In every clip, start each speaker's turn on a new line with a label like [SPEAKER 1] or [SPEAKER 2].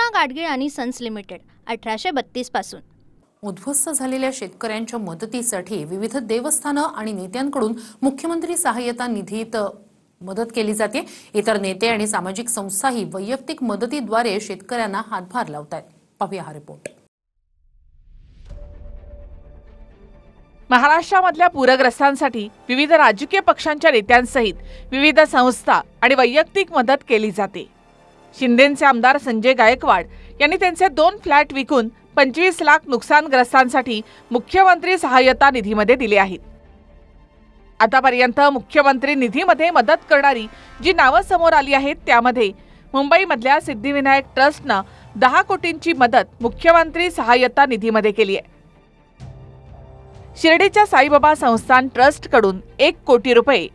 [SPEAKER 1] कृष्णा गाडगीळ आणि sons limited 1832 पासून।
[SPEAKER 2] उद्ध्वस्त झालेल्या शेतकऱ्यांच्या मदतीसाठी विविध देवस्थानं आणि नेत्यांकडून मुख्यमंत्री सहाय्यता निधीत मदत केली जाते। इतर नेते आणि सामाजिक संस्थाही वैयक्तिक मदतीद्वारे शेतकऱ्यांना हातभार लावतात। पाहूया हा रिपोर्ट।
[SPEAKER 3] महाराष्ट्रामधल्या पूरग्रस्तांसाठी विविध राजकीय पक्षांच्या नेत्यांसहित विविध संस्था आणि वैयक्तिक मदत केली जाते। शिंदेचे आमदार संजय गायकवाड यांनी त्यांचे 2 फ्लॅट विकून 25 लाख नुकसानग्रस्तांसाठी मुख्यमंत्री सहाय्यता निधीमध्ये दिले आहेत। आतापर्यंत मुख्यमंत्री निधीमध्ये मदत करणारी जी नावं समोर आली आहेत त्यामध्ये मुंबईमधल्या सिद्धिविनायक ट्रस्टनं 10 कोटींची मदत मुख्यमंत्री सहाय्यता निधीमध्ये केली आहे। शिर्डीच्या साईबाबा संस्थान ट्रस्टकडून 1 कोटी रुपये,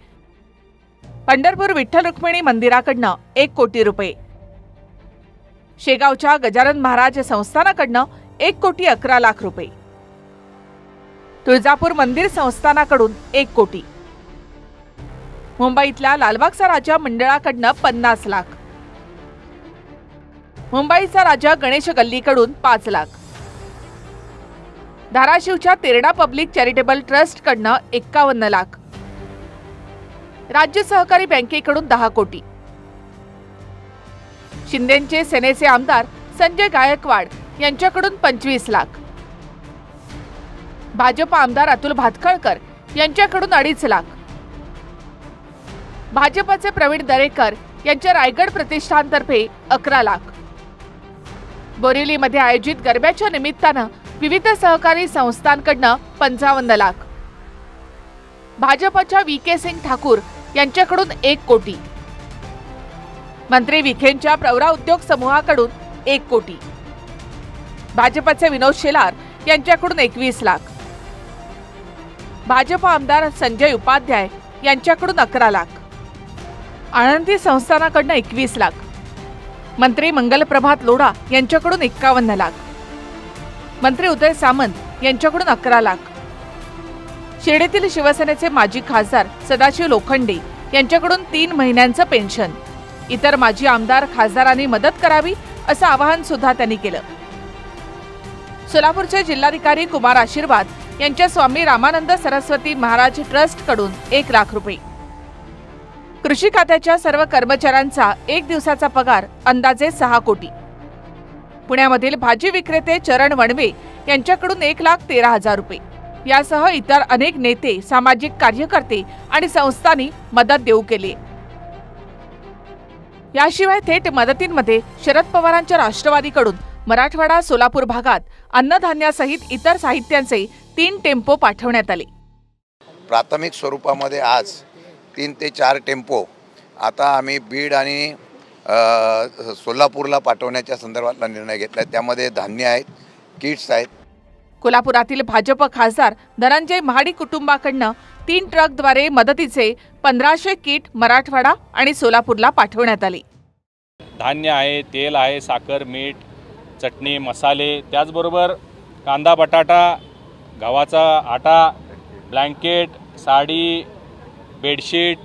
[SPEAKER 3] पंढरपूर विठ्ठल रुक्मिणी मंदिराकडनं 1 कोटी रुपये, शेगावच्या गजानन महाराज संस्थानाकडनं 1 कोटी 11 लाख रुपये, तुळजापूर मंदिर संस्थानाकडून 1 कोटी, मुंबईतल्या लालबागचा राजा मंडळाकडनं 50 लाख, मुंबईचा राजा गणेश गल्लीकडून 5 लाख, धाराशिवच्या तेरणा पब्लिक चॅरिटेबल ट्रस्टकडनं 51 लाख, राज्य सहकारी बँकेकडून 10 कोटी, शिंदेचे सेनेचे आमदार संजय गायकवाड यांच्याकडून 25 लाख, भाजप आमदार अतुल भातखळकर यांच्याकडून 2.5 लाख, भाजपचे प्रवीण दरेकर यांच्या रायगड प्रतिष्ठानतर्फे 11 लाख, बोरिवलीमध्ये आयोजित गरब्याच्या निमित्तानं विविध सहकारी संस्थांकडनं 55 लाख, भाजपच्या VK सिंग ठाकूर यांच्याकडून 1 कोटी, मंत्री विखेंच्या प्रवरा उद्योग समूहाकडून 1 कोटी, भाजपचे विनोद शेलार यांच्याकडून 21 लाख, भाजप आमदार संजय उपाध्याय यांच्याकडून 11 लाख, आनंदी संस्थानाकडून 21 लाख, मंत्री मंगलप्रभात लोढा यांच्याकडून 51 लाख, मंत्री उदय सामंत यांच्याकडून 11 लाख, शिर्डीतील शिवसेनेचे माजी खासदार सदाशिव लोखंडे यांच्याकडून 3 महिन्यांचं पेन्शन, इतर माजी आमदार खासदारांनी मदत करावी असं आवाहन सुद्धा त्यांनी केलं। सोलापूरचे जिल्हाधिकारी कुमार आशीर्वाद यांच्या स्वामी रामानंद सरस्वती महाराज ट्रस्टकडून 1 लाख रुपये, कृषी खात्याच्या सर्व कर्मचाऱ्यांचा 1 दिवसाचा पगार अंदाजे 6 कोटी, पुण्यामधील भाजी विक्रेते चरण वणवे यांच्याकडून 1,13,000 रुपये यासह इतर अनेक नेते, सामाजिक कार्यकर्ते आणि संस्थांनी मदत देऊ केली। याशिवाय थेट मदतींमध्ये शरद पवारांच्या राष्ट्रवादीकडून मराठवाडा सोलापूर भागात अन्नधान्यासहित इतर साहित्यांचे 3 टेम्पो पाठवण्यात आले।
[SPEAKER 4] प्राथमिक स्वरूपामध्ये आज 3 ते 4 टेम्पो आता आम्ही बीड आणि सोलापूरला पाठवण्याच्या संदर्भातला निर्णय घेतला। त्यामध्ये धान्य आहेत, किट्स आहेत।
[SPEAKER 3] कोल्हापुरातील भाजप खासदार धनंजय महाडिक कुटुंबाकडनं 3 ट्रकद्वारे मदतीचे 1500 किट मराठवाडा आणि सोलापूरला पाठवण्यात आले।
[SPEAKER 5] धान्य आहे, तेल आहे, साखर, मीठ, चटणी, मसाले, त्याचबरोबर कांदा, बटाटा, गव्हाचा आटा, ब्लँकेट, साडी, बेडशीट,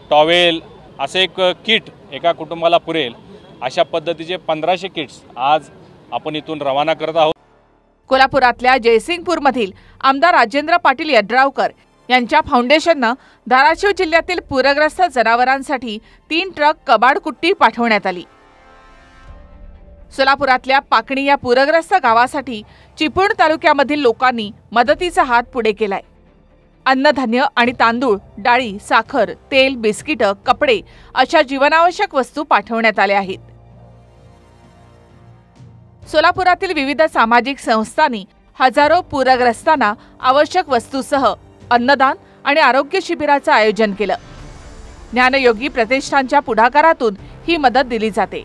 [SPEAKER 5] टॉवेल असे एक किट एका कुटुंबाला पुरेल अशा पद्धतीचे 1500 किट्स आज आपण इथून रवाना करत आहोत।
[SPEAKER 3] कोल्हापुरातल्या जयसिंगपूरमधील आमदार राजेंद्र पाटील यड्रावकर यांच्या फाउंडेशननं धाराशिव जिल्ह्यातील पूरग्रस्त जनावरांसाठी 3 ट्रक कबाड कुट्टी पाठवण्यात आली। सोलापुरातल्या पाकणी या पूरग्रस्त गावासाठी चिपळूण तालुक्यामधील लोकांनी मदतीचा हात पुढे केलाय। अन्नधान्य आणि तांदूळ, डाळी, साखर, तेल, बिस्किटं, कपडे अशा जीवनावश्यक वस्तू पाठवण्यात आल्या आहेत। सोलापुरातील विविध सामाजिक संस्थांनी हजारो पूरग्रस्तांना आवश्यक वस्तूसह अन्नदान आणि आरोग्य शिबिराचं आयोजन केलं। ज्ञानयोगी प्रतिष्ठानच्या पुढाकारातून ही मदत दिली जाते।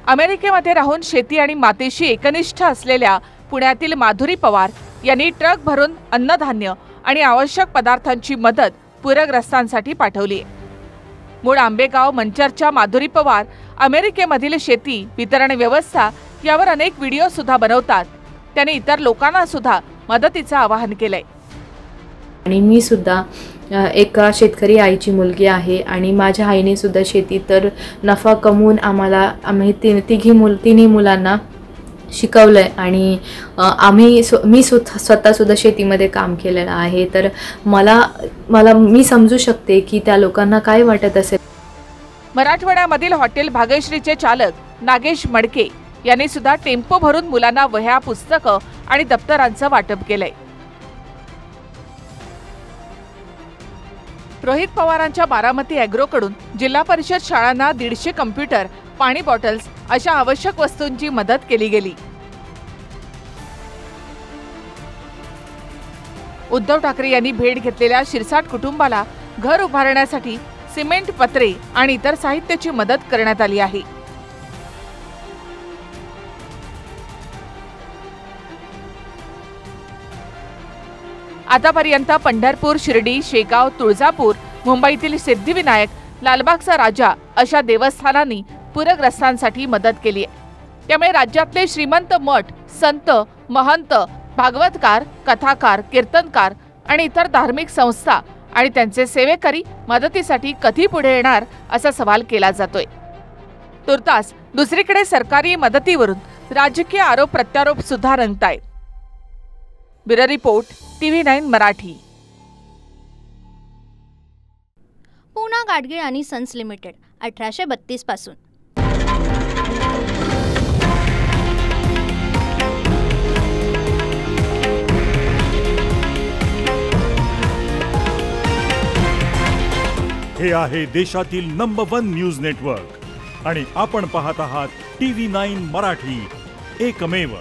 [SPEAKER 3] अमेरिकेमध्ये राहून शेती आणि मातीशी एकनिष्ठ असलेल्या पुण्यातील माधुरी पवार यांनी ट्रक भरून अन्नधान्य आणि आवश्यक पदार्थांची मदत पूरग्रस्तांसाठी पाठवली आहे। मूळ आंबेगाव मंचरच्या माधुरी पवार अमेरिकेमधील शेती, वितरण व्यवस्था यावर अनेक व्हिडिओ सुद्धा बनवतात। त्यांनी इतर लोकांना सुद्धा मदतीचं आवाहन केलंय।
[SPEAKER 6] आणि मी सुद्धा एका शेतकरी आईची मुलगी आहे आणि माझ्या आईने सुद्धा शेती तर नफा कमवून आम्ही तिन्ही मुलांना शिकवलं आहे आणि मी स्वतःसुद्धा शेतीमध्ये काम केलेलं आहे. तर मी समजू शकते की त्या लोकांना काय वाटत असेल.
[SPEAKER 3] मराठवाड्यामधील हॉटेल भाग्यश्रीचे चालक नागेश मडके यांनी सुद्धा टेम्पो भरून मुलांना वह्या, पुस्तकं आणि दप्तरांचं वाटप केलंय. रोहित पवारांच्या बारामती ॲग्रोकडून जिल्हा परिषद शाळांना 150 कम्प्युटर, पाणी बॉटल्स अशा आवश्यक वस्तूंची मदत केली गेली. उद्धव ठाकरे यांनी भेट घेतलेल्या शिरसाट कुटुंबाला घर उभारण्यासाठी सिमेंट, पत्रे आणि इतर साहित्याची मदत करण्यात आली आहे. आतापर्यंत पंढरपूर, शिर्डी, शेगाव, तुळजापूर, मुंबईतील सिद्धिविनायक, लालबागचा राजा अशा देवस्थानांनी पूरग्रस्तांसाठी मदत केली आहे. त्यामुळे राज्यातले श्रीमंत मठ, संत, महंत, भागवतकार, कथाकार, कीर्तनकार आणि इतर धार्मिक संस्था आणि त्यांचे सेवेकरी मदतीसाठी कधी पुढे येणार असा सवाल केला जातोय. तुर्तास दुसरीकडे सरकारी मदतीवरून राजकीय आरोप प्रत्यारोप सुद्धा रंगतायत. Bureau report, TV9 Marathi.
[SPEAKER 1] Poona Gadgil आणि सन्स लिमिटेड 1832 पासून.
[SPEAKER 7] हे आहे देशातील नंबर 1 न्यूज नेटवर्क आणि आपण पाहत आहात TV9 मराठी, एकमेव.